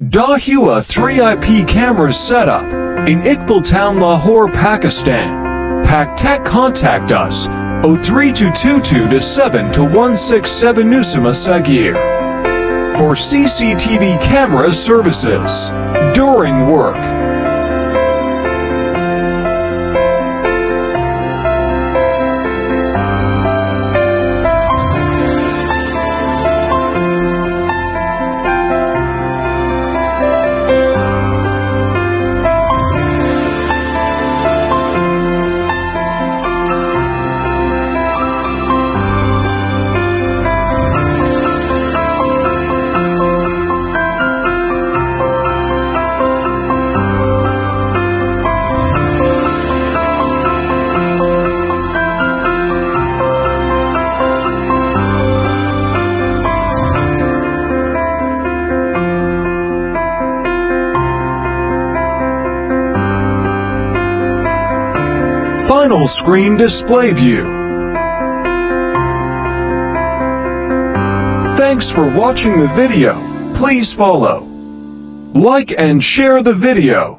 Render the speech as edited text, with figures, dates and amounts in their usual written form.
Dahua 3 IP cameras setup in Iqbaltown, Lahore, Pakistan. Paktech, contact us 03222-72167 Usama Sagheer for CCTV camera services during work. Final screen display view. Thanks for watching the video. Please follow, like and share the video.